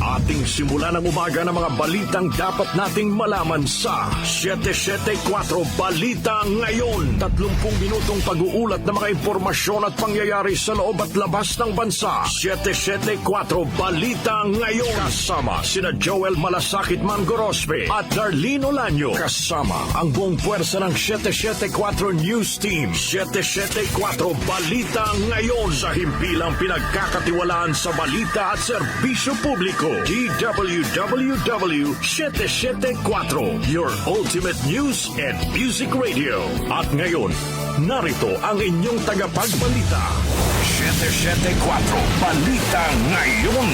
Ating simulan ng umaga ng mga balitang dapat nating malaman sa 774 Balita Ngayon. 30 minutong pag-uulat ng mga impormasyon at pangyayari sa loob at labas ng bansa. 774 Balita Ngayon. Kasama sina Joel Malasakit Mangorospe at Darlene Olanyo. Kasama ang buong puwersa ng 774 News Team. 774 Balita Ngayon. Sa himpilang pinagkakatiwalaan sa balita at serbisyo publiko. DWWW 774, your ultimate news and music radio. At ngayon, narito ang inyong tagapagbalita. 774 Balita Ngayon.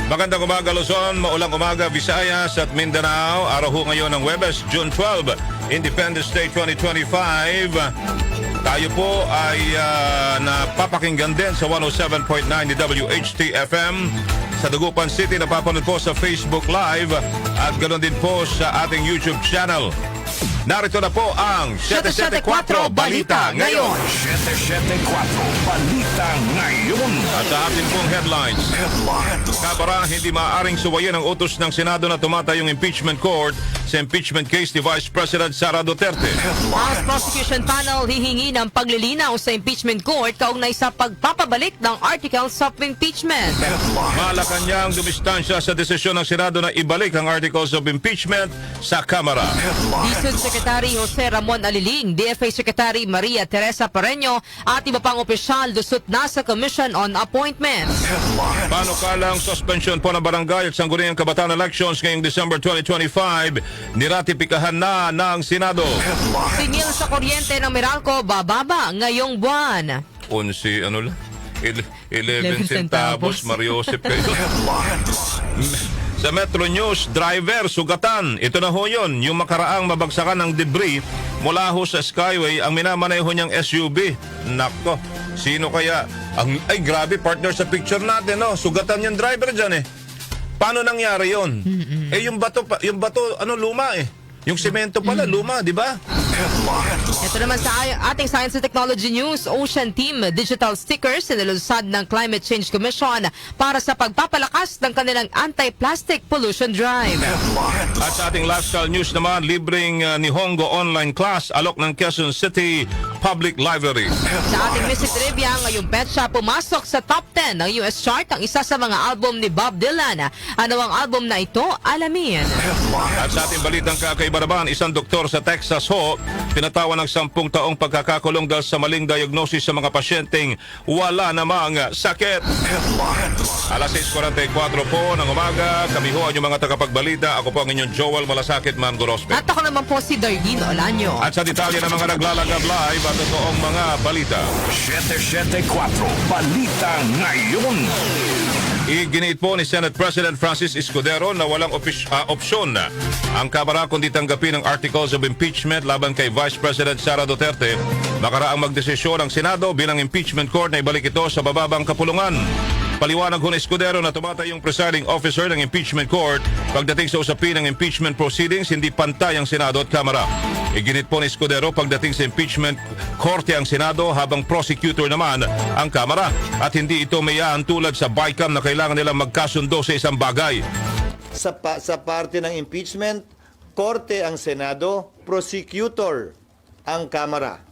Magandang umaga Luzon, maulang umaga Visayas at Mindanao. Araw ho ngayon ng Huwebes, June 12, Independence Day 2025. Tayo po ay napapakinggan din sa 107.9 ni WHT-FM sa Dagupan City. Napapanood po sa Facebook Live at ganoon din po sa ating YouTube channel. Narito na po ang 774 Balita Ngayon. 774 Balita Ngayon. At sa ating pong headlines. Kabara, hindi maaaring suwayin ang utos ng Senado na tumatayong impeachment court sa impeachment case ni Vice President Sara Duterte. House Prosecution Panel hihingi ng paglilinaw sa impeachment court kaugnay sa pagpapabalik ng articles of impeachment. Malacanang dumistansya sa desisyon ng Senado na ibalik ang articles of impeachment sa Kamara. DSUD Secretary Jose Ramon Aliling, DFA Secretary Maria Teresa Pareño at iba pang opisyal dusot na sa Commission on Appointments. Panukalang suspension po ng barangay at sangguniang kabataan elections ngayong December 2025, niratipikahan na ng Senado. Singil sa kuryente ng Meralco bababa ngayong buwan. 11 centavos, Mario Josep kayo. Sa Metro News, driver, sugatan. Ito na ho yun, yung makaraang mabagsakan ng debris mula ho sa Skyway ang minamaneho niyang SUV. Nako, sino kaya? Ay grabe, partner sa picture natin, no? Sugatan yung driver dyan eh. Paano nangyari yun? Yung bato, luma eh. Yung semento pala, luma, di ba? Ito naman sa ating Science and Technology News, Ocean Team Digital Stickers nilunsad ng Climate Change Commission para sa pagpapalakas ng kanilang anti-plastic pollution drive. At sa ating lifestyle news naman, libreng Nihongo online class alok ng Quezon City Public Library. Sa ating music trivia, ngayong petsa pumasok sa top 10 ng US chart ang isa sa mga album ni Bob Dylan. Ano ang album na ito? Alamin. At sa ating balitang kakaiba naman, isang doktor sa Texas ho, pinatawan ng 10 taong pagkakakulong dahil sa maling diagnosis sa mga pasyenteng wala namang sakit. Alas 6:44 po ng umaga, kami ho ang inyong mga tagapagbalita. Ako po ang inyong Joel Malasakit Mangorospe. At ako naman po si Darlene Olanyo. At sa detalye ng mga naglalagab live at totoong mga balita. 774 Balita Ngayon. Iginiit po ni Senate President Francis Escudero na walang opsyon ang Kamara kundi tanggapin ang articles of impeachment laban kay Vice President Sara Duterte. Makaraang magdesisyon ang Senado bilang impeachment court na ibalik ito sa bababang kapulungan. Paliwanag ho ni Escudero na tumatay yung presiding officer ng impeachment court pagdating sa usapin ng impeachment proceedings, hindi pantay ang Senado at Kamara. Iginit po ni Escudero pagdating sa impeachment korte ang Senado habang prosecutor naman ang Kamara at hindi ito mayaan tulad sa BICAM na kailangan nilang magkasundo sa isang bagay. Sa parte ng impeachment, korte ang Senado, prosecutor ang Kamara.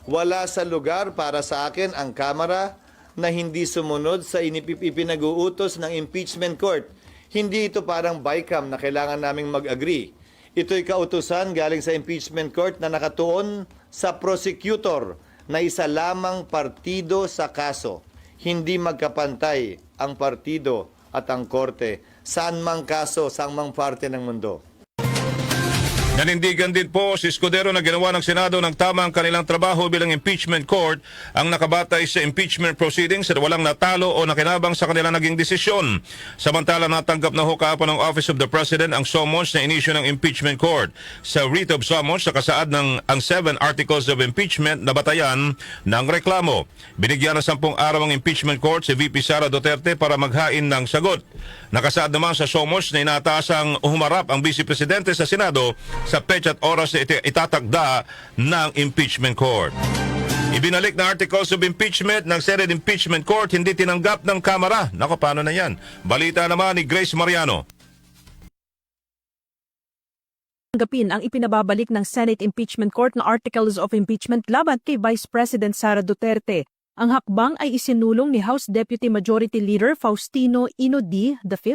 Wala sa lugar para sa akin ang Kamara na hindi sumunod sa ipinag-uutos ng impeachment court. Hindi ito parang BICAM na kailangan naming mag-agree. Ito'y kautusan galing sa impeachment court na nakatuon sa prosecutor na isa lamang partido sa kaso. Hindi magkapantay ang partido at ang korte. Saan mang kaso, saan mang parte ng mundo. Nanindigan din po si Escudero na ginawa ng Senado ng tama ang kanilang trabaho bilang impeachment court ang nakabatay sa impeachment proceedings at walang natalo o nakinabang sa kanilang naging desisyon. Samantala natanggap na ho kahapon ng Office of the President ang summons na inisyu ng impeachment court. Sa writ of summons, nakasaad ng ang 7 articles of impeachment na batayan ng reklamo. Binigyan ng 10 araw ang impeachment court si VP Sara Duterte para maghain ng sagot. Nakasaad naman sa summons na inatasang humarap ang Vice Presidente sa Senado sa petsa at oras na itatagda ng impeachment court. Ibinalik na articles of impeachment ng Senate Impeachment Court, hindi tinanggap ng Kamara. Nako, paano na yan? Balita naman ni Grace Mariano. Tanggapin ang ipinababalik ng Senate Impeachment Court na Articles of Impeachment laban kay Vice President Sara Duterte. Ang hakbang ay isinulong ni House Deputy Majority Leader Faustino Ino D. V.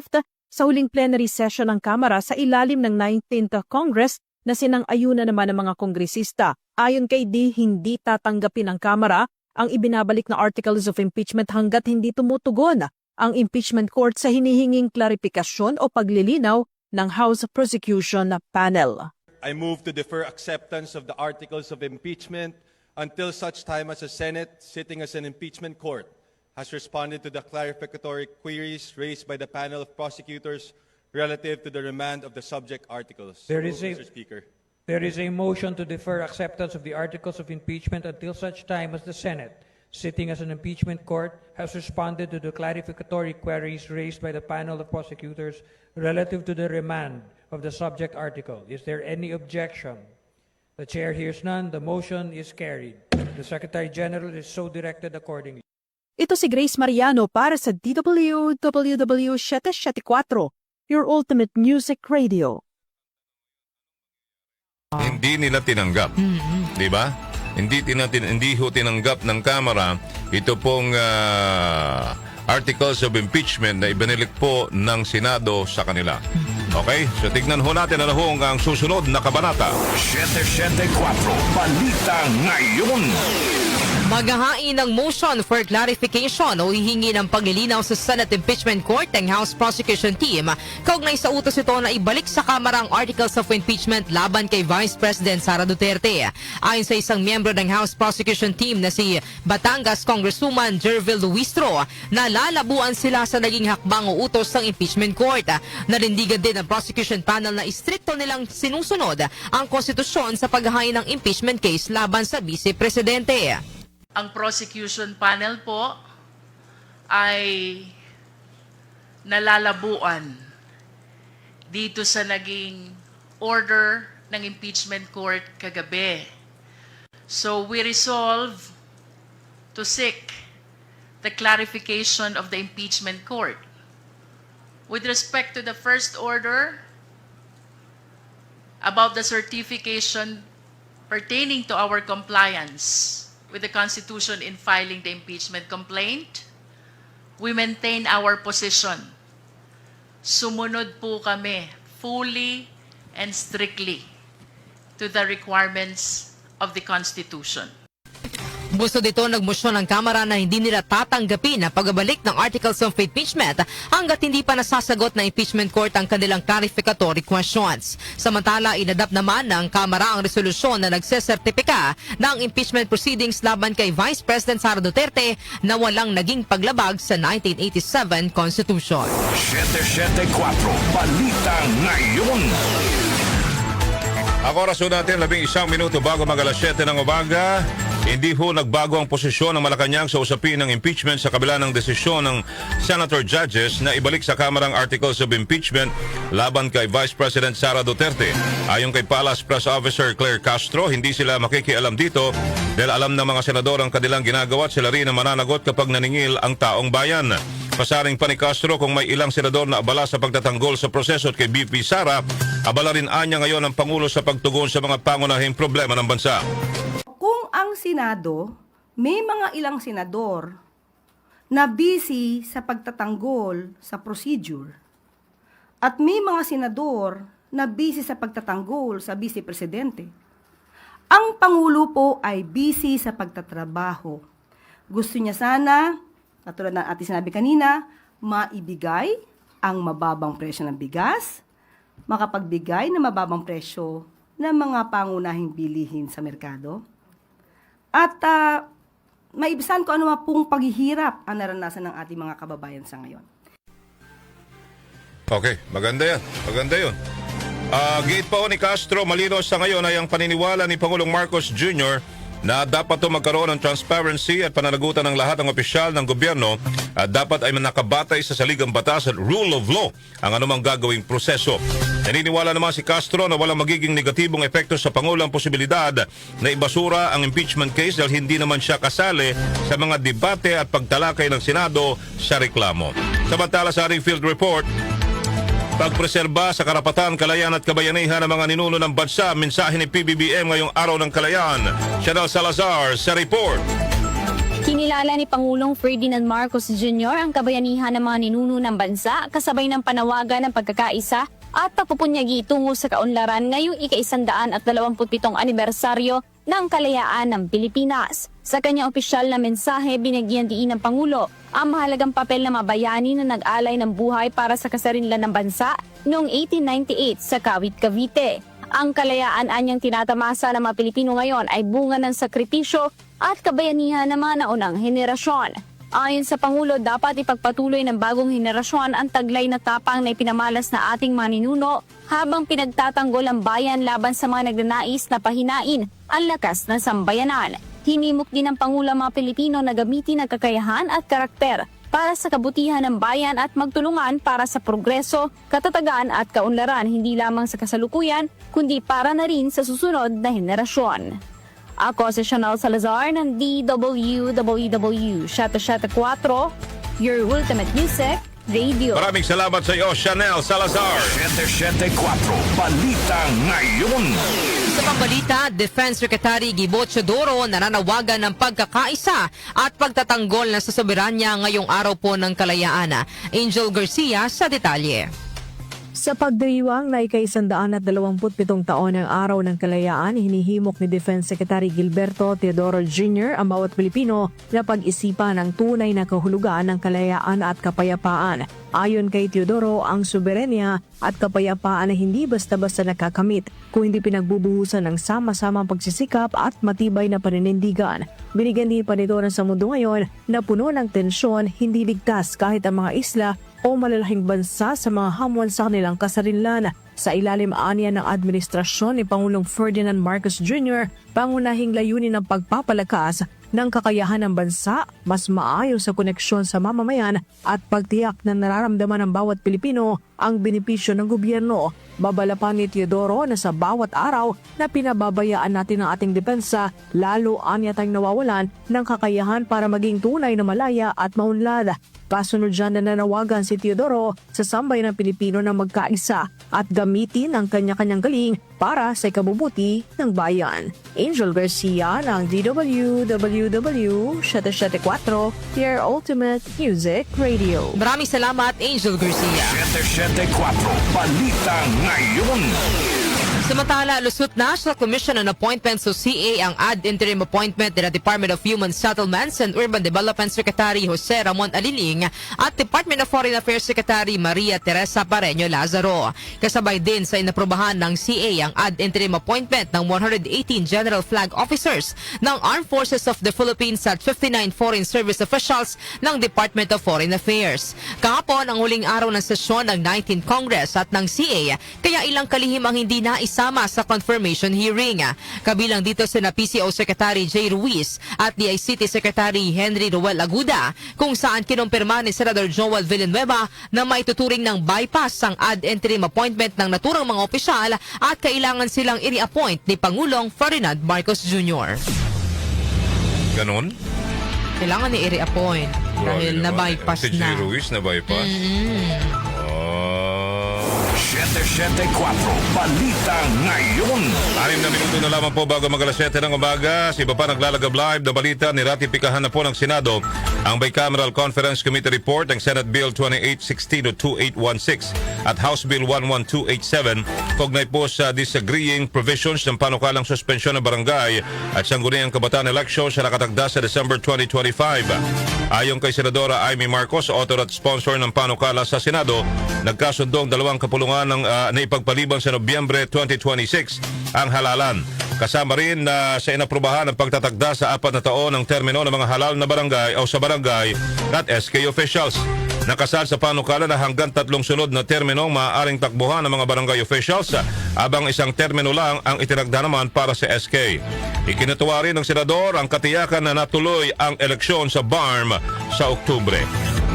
sa huling plenary session ng Kamara sa ilalim ng 19th Congress na sinang-ayunan naman ng mga kongresista. Ayon kay D, hindi tatanggapin ng Kamara ang ibinabalik na Articles of Impeachment hanggat hindi tumutugon ang Impeachment Court sa hinihinging klarifikasyon o paglilinaw ng House Prosecution Panel. I move to defer acceptance of the articles of impeachment until such time as the Senate, sitting as an impeachment court, has responded to the clarificatory queries raised by the panel of prosecutors relative to the remand of the subject articles. Mr. Speaker. There is a motion to defer acceptance of the articles of impeachment until such time as the Senate, sitting as an impeachment court, has responded to the clarificatory queries raised by the panel of prosecutors relative to the remand of the subject article. Is there any objection? The chair hears none. The motion is carried. The Secretary General is so directed accordingly. Ito si Grace Mariano para sa DWWW 774, your ultimate music radio. Hindi nila tinanggap. Di ba? Hindi ho tinanggap ng Kamara ito pong articles of impeachment na ibinilik po ng Senado sa kanila. Okay? So tignan ho natin na ang susunod na kabanata. 774 Balita Ngayon. Maghahain ng motion for clarification o hihingi ng paglilinaw sa Senate Impeachment Court ng House Prosecution Team kaugnay sa utos ito na ibalik sa Kamara ang Articles of Impeachment laban kay Vice President Sara Duterte. Ayon sa isang miyembro ng House Prosecution Team na si Batangas Congresswoman Jervil Luistro, nalalabuan sila sa naging hakbang o utos ng Impeachment Court. Nanindigan din ang prosecution panel na istrikto nilang sinusunod ang konstitusyon sa paghahain ng impeachment case laban sa Vice Presidente. Ang prosecution panel po ay nalalabuan dito sa naging order ng impeachment court kagabi. So we resolve to seek the clarification of the impeachment court. With respect to the first order about the certification pertaining to our compliance with the Constitution in filing the impeachment complaint, we maintain our position. Sumunod po kami fully and strictly to the requirements of the Constitution. Gusto dito nagmosyon ng Kamara na hindi nila tatanggapin ang pagbabalik ng Articles of Impeachment hanggat hindi pa nasasagot ng Impeachment Court ang kanilang clarificatory questions. Samantala, inadapt naman ng Kamara ang resolusyon na nagsesertipika ng impeachment proceedings laban kay Vice President Sara Duterte na walang naging paglabag sa 1987 Constitution. 774 Balita Ngayon. Ang oras ho natin, 11 minuto bago mag alas 7 ng umaga. Hindi ho nagbago ang posisyon ng Malacanang sa usapin ng impeachment sa kabila ng desisyon ng Senator Judges na ibalik sa Kamara ang Articles of Impeachment laban kay Vice President Sara Duterte. Ayon kay Palace Press Officer Claire Castro, hindi sila makikialam dito dahil alam ng mga senador ang kanilang ginagawa at sila rin ang mananagot kapag naningil ang taong bayan. Pasaring pa ni Castro, kung may ilang senador na abala sa pagtatanggol sa proseso at kay BP Sara, abala rin anya ngayon ang Pangulo sa pagtugon sa mga pangunahing problema ng bansa. Kung ang Senado, may mga ilang senador na busy sa pagtatanggol sa procedure at may mga senador na busy sa pagtatanggol sa Vice Presidente, ang Pangulo po ay busy sa pagtatrabaho. Gusto niya sana, katulad ng ating sinabi kanina, maibigay ang mababang presyo ng bigas, makapagbigay ng mababang presyo ng mga pangunahing bilihin sa merkado, at maibisan ko ano pong paghihirap ang naranasan ng ating mga kababayan sa ngayon. Okay, maganda yan. Maganda yun. Gate pa ho ni Castro, malino sa ngayon ay ang paniniwala ni Pangulong Marcos Jr. na dapat to magkaroon ng transparency at pananagutan ng lahat ng opisyal ng gobyerno at dapat ay nakabatay sa saligang batas at rule of law ang anumang gagawing proseso. Naniniwala naman si Castro na walang magiging negatibong epekto sa Pangulo ang posibilidad na ibasura ang impeachment case dahil hindi naman siya kasali sa mga debate at pagtalakay ng Senado sa reklamo. Samantala sa ating field report, pagpreserba sa karapatan, kalayaan at kabayanihan ng mga ninuno ng bansa, mensahe ni PBBM ngayong Araw ng Kalayaan. Chanel Salazar sa report. Kinilala ni Pangulong Ferdinand Marcos Jr. ang kabayanihan ng mga ninuno ng bansa kasabay ng panawagan ng pagkakaisa at pagpupunyagi tungo sa kaunlaran ngayong ika-127 anibersaryo ng kalayaan ng Pilipinas. Sa kanyang opisyal na mensahe, binigyan diin ng Pangulo ang mahalagang papel ng mga bayani na nag-alay ng buhay para sa kasarinlan ng bansa noong 1898 sa Kawit, Cavite. Ang kalayaan anyang tinatamasa ng mga Pilipino ngayon ay bunga ng sakripisyo at kabayanihan ng mga naunang henerasyon. Ayon sa Pangulo, dapat ipagpatuloy ng bagong henerasyon ang taglay na tapang na ipinamalas na ating mga ninuno habang pinagtatanggol ang bayan laban sa mga nagnanais na pahinain ang lakas ng sambayanan. Hinimok din ng Pangulo ang mga Pilipino na gamitin ang kakayahan at karakter para sa kabutihan ng bayan at magtulungan para sa progreso, katatagan at kaunlaran hindi lamang sa kasalukuyan kundi para na rin sa susunod na henerasyon. Ako si Chanel Salazar ng DWWW 774, your ultimate music radio. Maraming salamat sa iyo, Chanel Salazar. 774 Balita Ngayon. Sa pambalita, Defense Secretary Gibo Teodoro nananawagan ng pagkakaisa at pagtatanggol na sa soberanya ngayong araw po ng kalayaan. Angel Garcia sa detalye. Sa pagdiriwang na ika-127 taon ng Araw ng Kalayaan, hinihimok ni Defense Secretary Gilberto Teodoro Jr. ang bawat Pilipino na pag-isipan ang tunay na kahulugan ng kalayaan at kapayapaan. Ayon kay Teodoro, ang soberenya at kapayapaan ay hindi basta-basta nakakamit kung hindi pinagbubuhusan ng sama-samang pagsisikap at matibay na paninindigan. Binigyan din pa nito na sa mundo ngayon na puno ng tensyon, hindi ligtas kahit ang mga isla o malalahing bansa sa mga hamon sa kanilang kasarinlan. Sa ilalim anya ng administrasyon ni Pangulong Ferdinand Marcos Jr., pangunahing layunin ng pagpapalakas ng kakayahan ng bansa, mas maayos sa koneksyon sa mamamayan at pagtiyak na nararamdaman ng bawat Pilipino ang benepisyo ng gobyerno. Babala pa ni Teodoro na sa bawat araw na pinababayaan natin ang ating depensa, lalo anya tayong nawawalan ng kakayahan para maging tunay na malaya at maunlad. Kasunod dyan na nanawagan si Teodoro sa sambayan ng Pilipino na magkaisa at gamitin ang kanya-kanyang galing para sa ikabubuti ng bayan. Angel Garcia ng DWWW 774, your ultimate music radio. Maraming salamat, Angel Garcia. 774 Balita Ngayon. Samantala, lusot na sa Commission on Appointments o CA ang ad interim appointment ng Department of Human Settlements and Urban Development Secretary Jose Ramon Aliling at Department of Foreign Affairs Secretary Maria Teresa Pareño Lazaro. Kasabay din sa inaprubahan ng CA ang ad interim appointment ng 118 General Flag Officers ng Armed Forces of the Philippines at 59 Foreign Service Officials ng Department of Foreign Affairs. Kahapon ang huling araw ng sesyon ng 19th Congress at ng CA, kaya ilang kalihim ang hindi naisama sa confirmation hearing. Kabilang dito sina PCO Secretary Jay Ruiz at DICT Secretary Henry Roel Aguda, kung saan kinumpirma ni Senador Joel Villanueva na maituturing ng bypass ang ad interim appointment ng naturang mga opisyal at kailangan silang i-reappoint ni Pangulong Ferdinand Marcos Jr. Ganon? Kailangan ni i-reappoint dahil na-bypass Si na. Jay Ruiz na-bypass? 774 Balita Ngayon. 6 na minuto na lamang po bago mag-alas 7 ng umaga. Si iba pa naglalagab live na balita, niratipikahan na po ng Senado ang Bicameral Conference Committee Report ng Senate Bill 2816 o 2816 at House Bill 11287 kaugnay po sa disagreeing provisions ng panukalang suspensyon ng barangay at sangguniang kabataan elections na nakatagda sa December 2025. Ayon kay Senadora Amy Marcos, author at sponsor ng panukala sa Senado, nagkasundong dalawang kapulungan na ipagpaliban sa Nobyembre 2026 ang halalan. Kasama rin na sa inaprubahan ang pagtatagda sa 4 na taon ng termino ng mga halal na barangay o sa barangay at SK officials. Nakasal sa panukala na hanggang 3 sunod na termino maaaring takbuhan ng mga barangay officials abang isang termino lang ang itinagda naman para sa SK. Ikinatuwa rin ng senador ang katiyakan na natuloy ang eleksyon sa BARM sa Oktubre.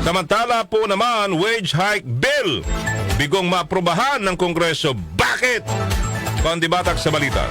Samantala po naman, wage hike bill bigong maaprubahan ng Kongreso. Bakit? Kondi Batak sa balita.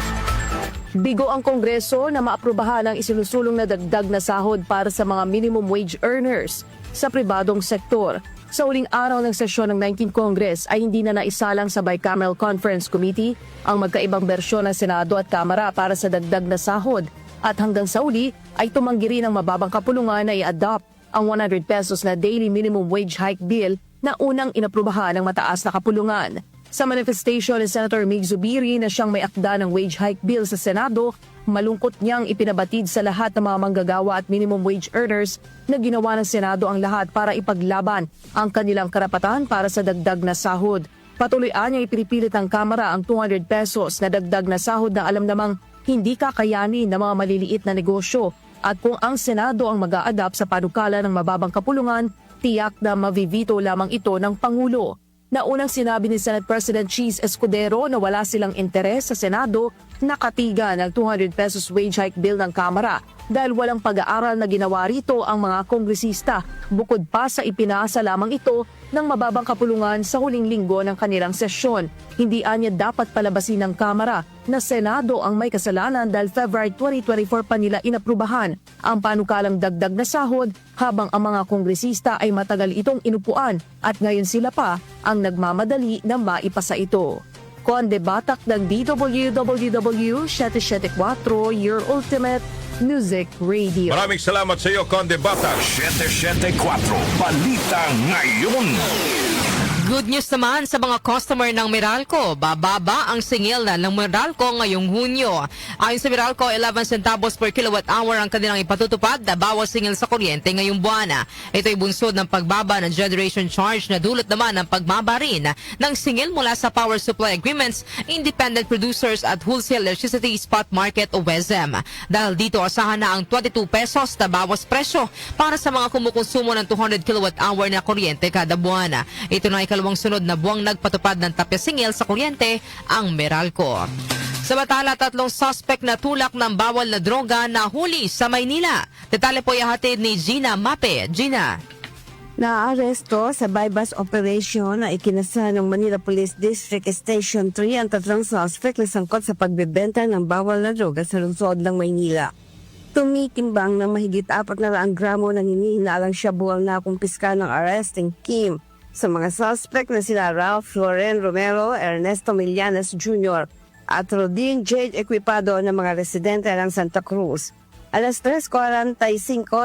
Bigo ang Kongreso na maaprubahan ang isinusulong na dagdag na sahod para sa mga minimum wage earners sa pribadong sektor. Sa uling araw ng sesyon ng 19th Congress ay hindi na naisalang sa Bicameral Conference Committee ang magkaibang bersyon ng Senado at Kamara para sa dagdag na sahod at hanggang sa uli ay tumanggi rin ang mababang kapulungan na i-adopt ang 100 pesos na daily minimum wage hike bill na unang inaprubahan ng mataas na kapulungan. Sa manifestation ni Senator Mig Zubiri na siyang may akda ng wage hike bill sa Senado, malungkot niyang ipinabatid sa lahat ng mga manggagawa at minimum wage earners na ginawa ng Senado ang lahat para ipaglaban ang kanilang karapatan para sa dagdag na sahod. Patuloy niya ipinipilit ang Kamara ang 200 pesos na dagdag na sahod na alam namang hindi kakayanin ng mga maliliit na negosyo at kung ang Senado ang mag-a-adapt sa panukala ng mababang kapulungan, tiyak na mavivito lamang ito ng Pangulo. Naunang sinabi ni Senate President Cheese Escudero na wala silang interes sa Senado na katigan ng 200 pesos wage hike bill ng Kamara dahil walang pag-aaral na ginawa rito ang mga kongresista bukod pa sa ipinasa lamang ito ng mababang kapulungan sa huling linggo ng kanilang sesyon. Hindi anya dapat palabasin ng Kamara na Senado ang may kasalanan dahil February 2024 pa nila inaprubahan ang panukalang dagdag na sahod habang ang mga kongresista ay matagal itong inupuan at ngayon sila pa ang nagmamadali na maipasa ito. Conde Batak ng DWWW 774, your ultimate music radio. Maraming salamat sa iyo, Conde Batak. 774 Balita Ngayon. Good news naman sa mga customer ng Meralco. Bababa ang singil na ng Meralco ngayong Hunyo. Ayon sa Meralco, 11 centavos per kilowatt hour ang kanilang ipatutupad na bawas singil sa kuryente ngayong buwan. Ito ay bunsod ng pagbaba ng generation charge na dulot naman ng pagbaba rin ng singil mula sa power supply agreements, independent producers at wholesale electricity spot market o WESM. Dahil dito asahan na ang 22 pesos na bawas presyo para sa mga kumukonsumo ng 200 kilowatt hour na kuryente kada buwan. Ito na ikalawang sunod na buwang nagpatupad ng tapya singil sa kuryente ang Meralco. Samantala, 3 suspect na tulak ng bawal na droga na huli sa Maynila. Detalye po ihatid ni Gina Mape. Gina. Naaresto sa bypass operation na ikinasa ng Manila Police District Station 3 ang 3 suspect na sangkot sa pagbebenta ng bawal na droga sa lungsod ng Maynila. Tumitimbang ng mahigit 400 gramo ng hinihinalang shabu ang nakumpiska ng arresting team sa mga suspect na sila Ralph Loren Romero, Ernesto Millanes Jr. at Rodin Jade Equipado ng mga residente ng Santa Cruz. Alas 3:45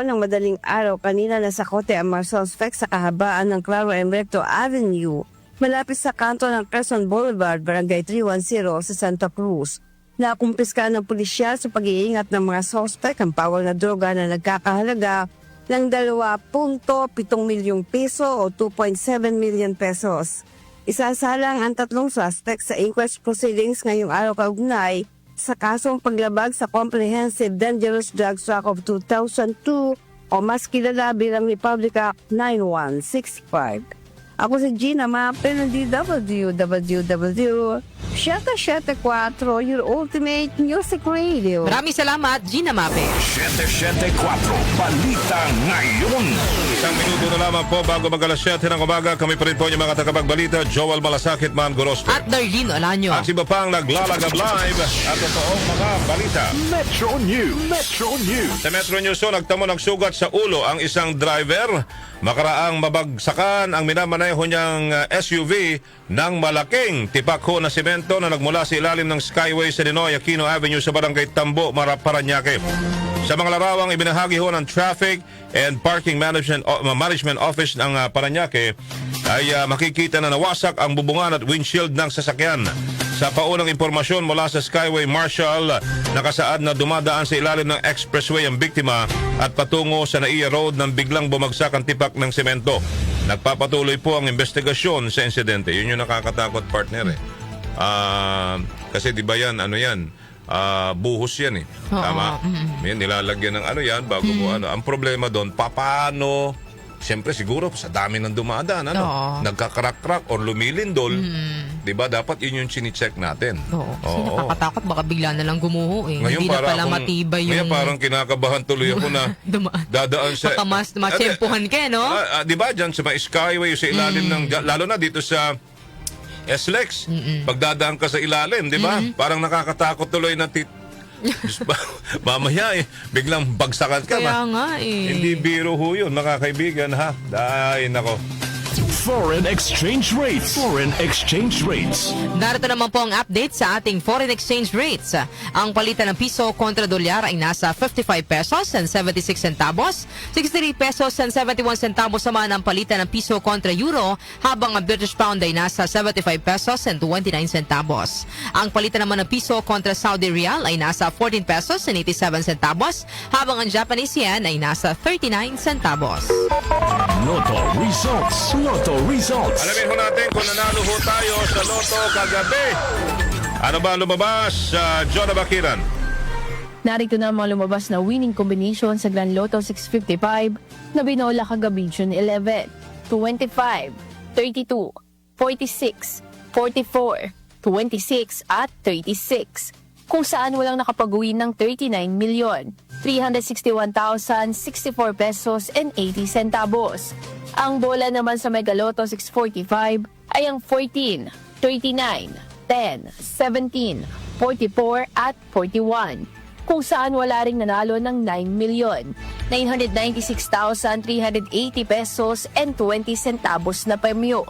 ng madaling araw kanina nasa kote ang mga suspect sa kahabaan ng Claro M. Recto Avenue, malapit sa kanto ng Quezon Boulevard, Barangay 310 sa Santa Cruz. Nakumpiska ng pulisya sa pag-iingat ng mga suspect ang bawal na droga na nagkakahalaga ng 2.7 milyong piso o 2.7 million pesos. Isasalang ang 3 suspects sa inquest proceedings ngayong araw kaugnay sa kasong paglabag sa Comprehensive Dangerous Drugs Act of 2002 o mas kilala bilang Republic Act 9165. Ako si Gina Mape ng DWWW 774, your ultimate music radio. Maraming salamat, Gina Mape. 774 Balita Ngayon. Isang minuto na lamang po bago mag-alas 7 ng umaga. Kami pa rin po yung mga tagapagbalita, Joel Malasakit, Man Gorospe. At Darlene Olanyo. At si Bapang naglalagab live at totoong mga balita. Metro News. Metro News. Sa Metro News, nagtamo ng sugat sa ulo ang isang driver. Makaraang mabagsakan ang minamaneho niyang SUV ng malaking tipak na semento na nagmula sa ilalim ng Skyway sa Ninoy Aquino Avenue sa Barangay Tambo, Paranaque. Sa mga larawang ibinahagi ng Traffic and Parking Management Office ng Paranaque ay makikita na nawasak ang bubungan at windshield ng sasakyan. Sa paunang impormasyon mula sa Skyway Marshal, nakasaad na dumadaan sa ilalim ng expressway ang biktima at patungo sa Naiya Road nang biglang bumagsak ang tipak ng semento. Nagpapatuloy po ang investigasyon sa insidente. Yun yung nakakatakot, partner. Kasi di ba yan, buhos yan eh. Tama? Yan, nilalagyan ng yan bago po Ang problema doon, paano Siyempre siguro sa dami ng dumadaan, Oo. nagkakrak-krak or lumilindol, 'di ba? Dapat yun yung chine-check natin. Oo. Kasi nakakatakot, baka bigla na lang gumuho eh. Ngayon Hindi na pala matibay yung... Ngayon parang kinakabahan tuloy ako na dadaan sa... Baka mas matsempuhan ka, no? Di ba, dyan sa mga skyway, sa ilalim ng... Lalo na dito sa SLEX, pagdadaan ka sa ilalim, di ba? Parang nakakatakot tuloy na mamaya biglang bagsakan ka. Kaya nga Hindi biro ho yun, mga kaibigan, ha? Dahil nako. Foreign exchange rates. Foreign exchange rates. Narito naman po ang update sa ating foreign exchange rates. Ang palitan ng piso kontra dolyar ay nasa 55 pesos and 76 centavos, 63 pesos and 71 centavos naman ang palitan ng piso kontra euro, habang ang British pound ay nasa 75 pesos and 29 centavos. Ang palitan naman ng piso kontra Saudi Riyal ay nasa 14 pesos and 87 centavos, habang ang Japanese yen ay nasa 39 centavos. Lotto results. Lotto results. Alamin ho natin kung nanalo ho tayo sa Lotto kagabi. Ano ba lumabas sa Jonah Bakiran? Narito na ang mga lumabas na winning combination sa Grand Lotto 655 na binola kagabi June 11, 25, 32, 46, 44, 26 at 36, kung saan walang nakapag-uwi ng 39,361,064 pesos and 80 centavos. Ang bola naman sa Mega Lotto 645 ay ang 14, 39, 10, 17, 44 at 41, kung saan wala ring nanalo ng 9,996,380 pesos and 20 centavos na premyo.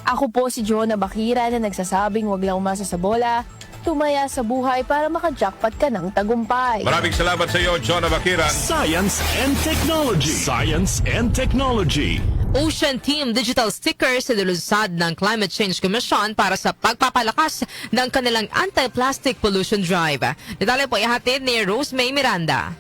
Ako po si Jonah Bakira na nagsasabing wag lang umasa sa bola, tumaya sa buhay para makajackpot ka ng tagumpay. Maraming salamat sa iyo, Jonah Bakiran. Science and technology. Science and technology. Ocean Team digital stickers na nilusad ng Climate Change Commission para sa pagpapalakas ng kanilang anti-plastic pollution drive. Detalye po ihatid ni Rose May Miranda.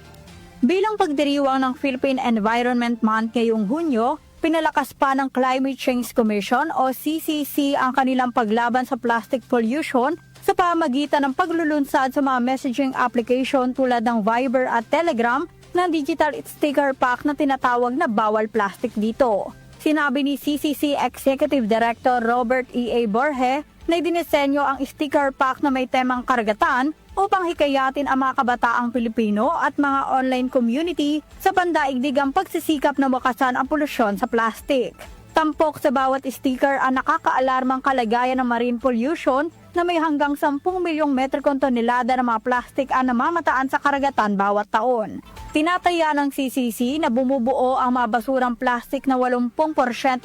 Bilang pagdiriwang ng Philippine Environment Month ngayong Hunyo, pinalakas pa ng Climate Change Commission o CCC ang kanilang paglaban sa plastic pollution sa pamagitan ng paglulunsad sa mga messaging application tulad ng Viber at Telegram ng digital sticker pack na tinatawag na bawal plastic dito. Sinabi ni CCC Executive Director Robert E.A. Borge na idinisenyo ang sticker pack na may temang karagatan upang hikayatin ang mga kabataang Pilipino at mga online community sa pandaigdig ang pagsisikap na wakasan ang polusyon sa plastic. Tampok sa bawat sticker ang nakakaalarmang kalagayan ng marine pollution na may hanggang 10 milyong metrikong tonelada ng mga plastik ang namamataan sa karagatan bawat taon. Tinataya ng CCC na bumubuo ang mga basurang plastik na 80%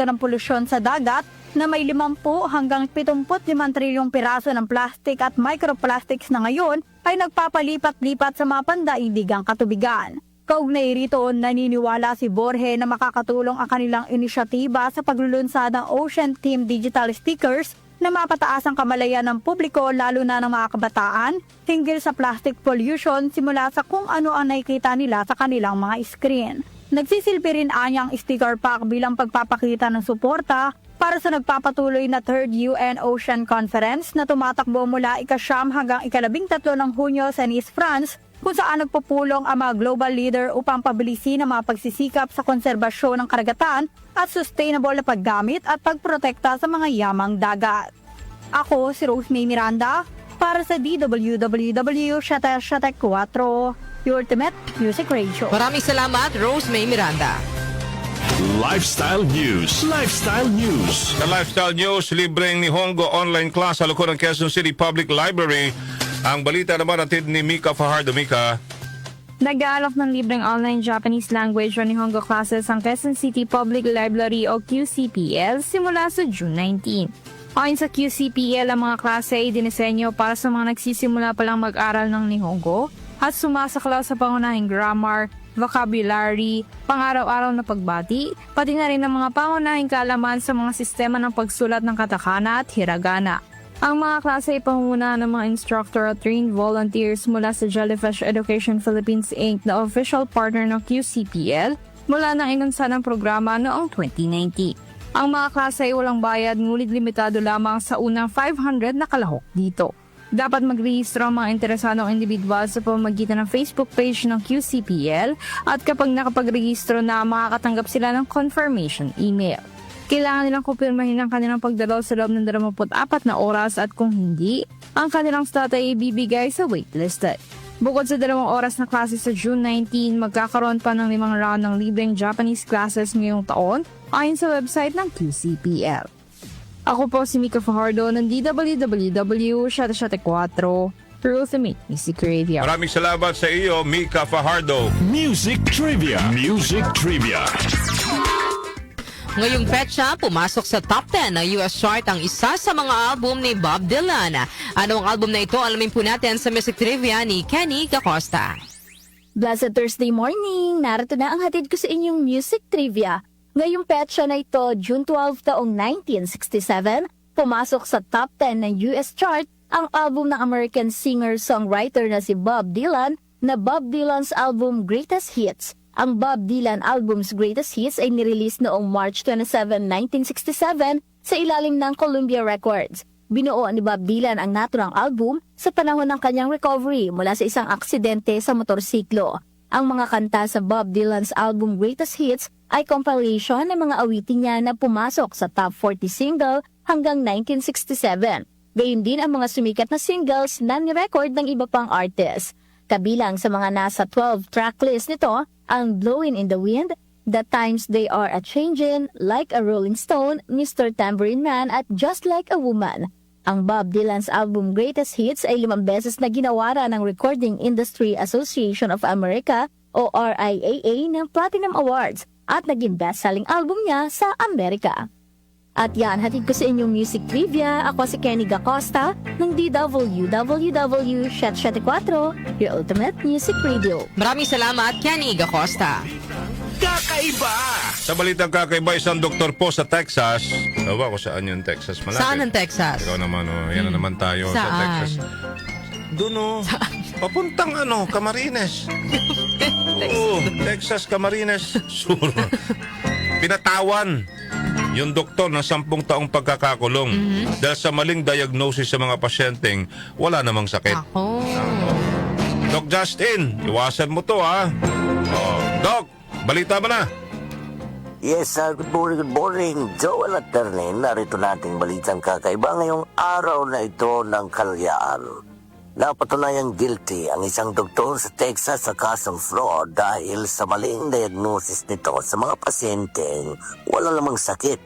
ng polusyon sa dagat na may 50 hanggang 75 trilyong piraso ng plastik at microplastics na ngayon ay nagpapalipat-lipat sa mga pandaigdigang katubigan. Kaugnay rito, naniniwala si Borge na makakatulong ang kanilang inisyatiba sa paglulunsad ng Ocean Team digital stickers na mapataas ang kamalayan ng publiko lalo na ng mga kabataan hinggil sa plastic pollution simula sa kung ano ang nakikita nila sa kanilang mga screen. Nagsisilbi rin anyang sticker pack bilang pagpapakita ng suporta para sa nagpapatuloy na 3rd UN Ocean Conference na tumatakbo mula ika-9 hanggang ika-13 ng Hunyo sa Nice, France, kung saan nagpupulong ang mga global leader upang pabilisin ang mga pagsisikap sa konserbasyon ng karagatan at sustainable na paggamit at pagprotekta sa mga yamang dagat. Ako si Rose May Miranda para sa DWWW Shatek 4, Your Ultimate Music Radio. Maraming salamat, Rose May Miranda. Lifestyle News. Lifestyle News. Sa Lifestyle News, libreng Nihongo online class sa loob ng Quezon City Public Library. Ang balita naman natin ni Mika Fajardo. Mika. Nag-aalok ng libreng online Japanese language o Nihongo classes ang Quezon City Public Library o QCPL simula sa June 19. Ayon sa QCPL, ang mga klase ay dinisenyo para sa mga nagsisimula palang mag-aral ng Nihongo at sumasaklaw sa pangunahing grammar, vocabulary, pang-araw-araw na pagbati, pati na rin ang mga pangunahing kaalaman sa mga sistema ng pagsulat ng katakana at hiragana. Ang mga klase ay pangungunahan ng mga instructor at trained volunteers mula sa Jellyfish Education Philippines Inc. na official partner ng QCPL mula nang inunsa ng programa noong 2019. Ang mga klase ay walang bayad ngunit limitado lamang sa unang 500 na kalahok dito. Dapat magrehistro ang mga interesadong individual sa pamamagitan ng Facebook page ng QCPL at kapag nakapagrehistro na, makakatanggap sila ng confirmation email. Kailangan nilang kumpirmahin ang kanilang pagdalaw sa loob ng 24 na oras at kung hindi, ang kanilang stat ay ibibigay sa waitlisted. Bukod sa 2 oras na klase sa June 19, magkakaroon pa ng 5 round ng libreng Japanese classes ngayong taon ayon sa website ng QCPL. Ako po si Mika Fajardo ng DWWW 774 Ultimate Music Radio. Maraming salamat sa iyo, Mika Fajardo. Music Trivia. Music Trivia. Ngayong petsa, pumasok sa top 10 ng US chart ang isa sa mga album ni Bob Dylan. Ano ang album na ito? Alamin po natin sa Music Trivia ni Kenny Gacosta. Blessed Thursday morning! Narito na ang hatid ko sa inyong music trivia. Ngayong petsa na ito, June 12 taong 1967, pumasok sa top 10 ng US chart ang album ng American singer-songwriter na si Bob Dylan na Bob Dylan's album Greatest Hits. Ang Bob Dylan album's Greatest Hits ay nirelease noong March 27, 1967 sa ilalim ng Columbia Records. Binuo ni Bob Dylan ang naturang album sa panahon ng kanyang recovery mula sa isang aksidente sa motorsiklo. Ang mga kanta sa Bob Dylan's album Greatest Hits ay compilation ng mga awitin niya na pumasok sa top 40 single hanggang 1967. Gayun din ang mga sumikat na singles na ni-record ng iba pang artists. Kabilang sa mga nasa 12 tracklist nito, ang Blowin' in the Wind, The Times They Are A-Changin', Like a Rolling Stone, Mr. Tambourine Man at Just Like a Woman. Ang Bob Dylan's album Greatest Hits ay 5 beses na ginawara ng Recording Industry Association of America o RIAA ng Platinum Awards at naging best-selling album niya sa Amerika. At yan, hatid ko sa inyong music trivia. Ako si Kenny Gacosta ng DWWW 774, your ultimate music radio. Maraming salamat, Kenny Gacosta. Kakaiba! Sa balitang kakaiba, isang doktor po sa Texas. Tawa ko saan yung Texas malapit. Saan ang Texas? Ikaw naman, yan na naman tayo sa Saan? Texas. Doon papuntang Camarines. Oo, Texas, Camarines Sur. Pinatawan yung doktor ng 10 taong pagkakakulong dahil sa maling diagnosis sa mga pasyenteng wala namang sakit. Ako. Doc Justin, iwasan mo to ha. Doc, balita mo na. Yes, good morning. Joel at Ternin, narito nating balitang kakaiba ngayong araw na ito ng kalyaan. Napatunayang guilty ang isang doktor sa Texas sa kasong fraud dahil sa maling diagnosis nito sa mga pasyenteng wala namang sakit.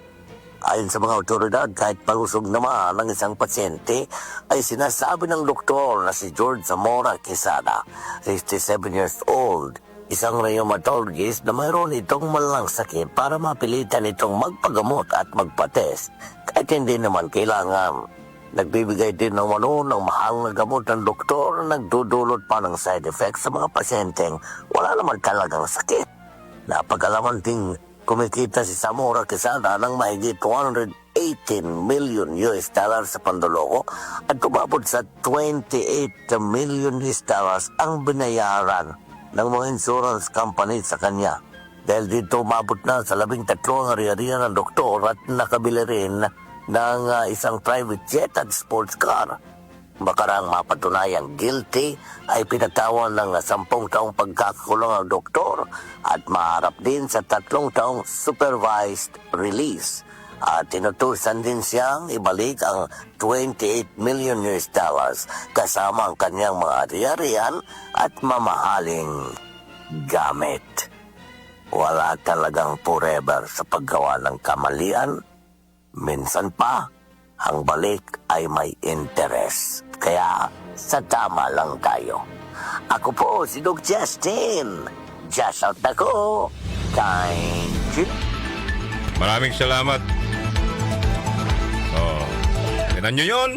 Ayon sa mga otoridad, kahit palusog naman ng isang pasyente, ay sinasabi ng doktor na si George Zamora Quesada, 67 years old, isang rheumatologist na mayroon itong malang sakit para mapilitan itong magpagamot at magpates kahit hindi naman kailangan. Nagbibigay din ng mahal na gamot ng doktor na nagdudulot pa ng side effects sa mga pasyenteng wala naman talagang sakit. Napag-alaman ding kumikita si Zamora Quesada ng mahigit $118 million sa pandoloko at umabot sa $28 million ang binayaran ng mga insurance company sa kanya. Dahil dito umabot na sa 13 ang ari-arian ng doktor at nakabili rin ng isang private jet at sports car. Makarang mapatunayang guilty ay pinatawan ng 10 taong pagkakakulong ang doktor at maharap din sa 3 taong supervised release. At tinutusan din siyang ibalik ang $28 million kasama ang kanyang mga ari-arian at mamahaling gamit. Wala talagang forever sa paggawa ng kamalian. Minsan pa, ang balik ay may interes. Kaya sa tama lang tayo. Ako po si Doc Justin. Just out ako. Thank you. Maraming salamat. Tinan nyo yun.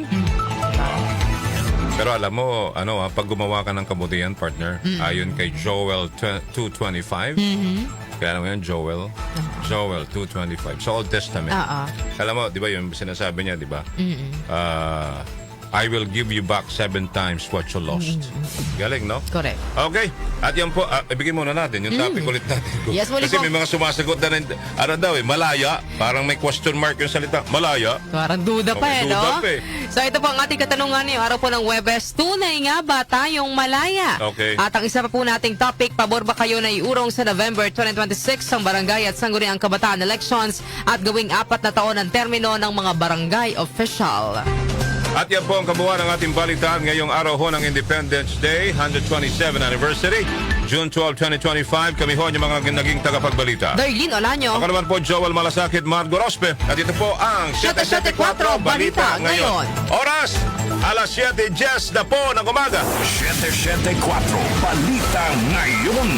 Pero alam mo, pag gumawa ka ng kabutihan, partner, ayon kay Joel 2:25, kaya naman yan, Joel 2:25, sa Old Testament. Alam mo, di ba yung sinasabi niya, di ba? I will give you back 7 times what you lost. Galing, no? Correct. Okay. At yan po, ibigay muna natin yung topic ulit natin. Yes, muli Kasi po. may mga sumasagot na rin, ano daw malaya. Parang may question mark yung salita. Malaya. Parang duda pa Okay, no? duda pa eh. So ito po ang ating katanungan ngayong araw po ng Webes. Tunay nga ba tayong malaya? Okay. At ang isa pa po nating topic, pabor ba kayo na iurong sa November 2026 ang barangay at sangguniang kabataan elections at gawing 4 na taon ang termino ng mga barangay official? At yan po ang kabuuan ng ating balitaan ngayong araw ho ng Independence Day, 127th anniversary, June 12, 2025. Kami ho yung mga naging tagapagbalita. Darlene Olanyo. Ako naman po, Joel Malasakit, Margo Rospe. At ito po ang 774 Balita Ngayon. Oras, alas 7:10 na po ng umaga. 774 Balita Ngayon.